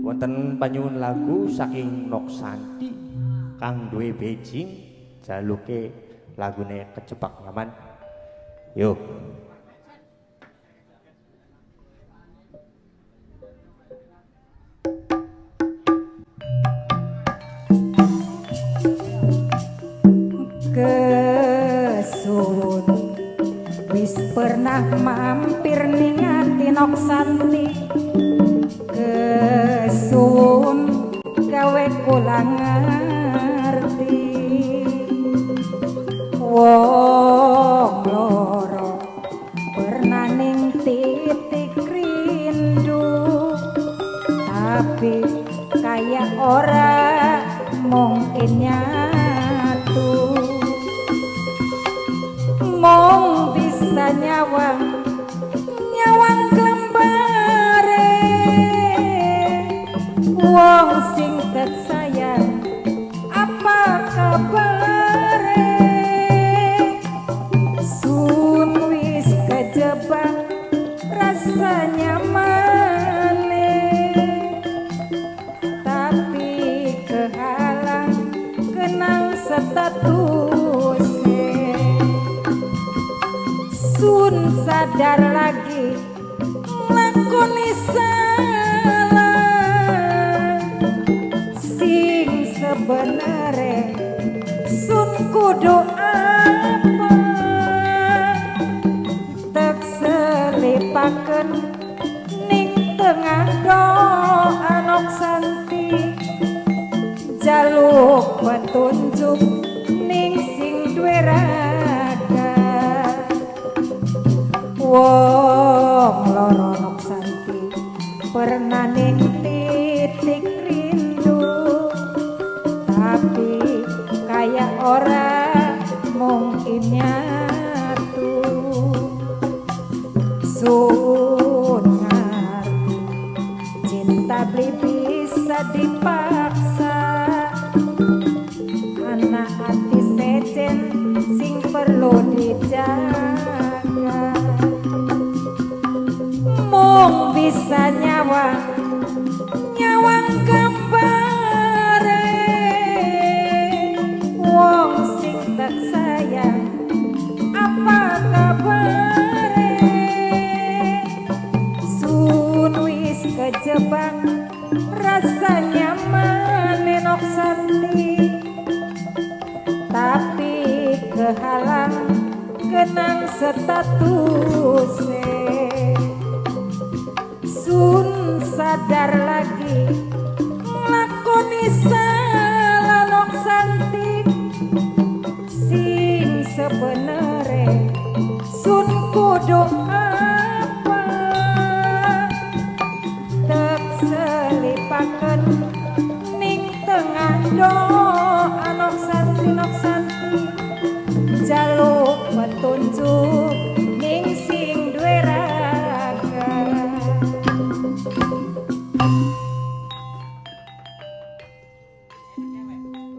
wonten panyuwun lagu saking Noksanti kang duwe Beijing jaluke lagune kejebak nyaman. Yuk. Kesun wis pernah mampir ningati Noksanti, kesun gawe kula ngerti wong loro pernah ning titik rindu, tapi kayak ora mungkin nyatu. Mong bisa nyawang kelembare wong sing tersayang apa kabare, sun wis kejebak rasanya maneh, tapi kehalang kenang status. Sun sadar lagi lakoni salah, sing sebenere sun kudu apa, tek selipaken ning tengah doa Noksanti, jaluk petunjuk ning sing duwe wong loro Noksanti pernah ning titik rindu, tapi kayak ora mungkin nyatu. Sun ngerti cinta beli bisa dipaksa, anak hati sejen sing perlu dijaga. Mung bisa nyawang kembare wong sing tak sayang apa kabare, sun wis kejebak rasanya maneh Noksanti, tapi kehalang kenang status. Sun sadar lagi lakoni salah Noksanti, sing sebenere sun kudu apa, tek selipaken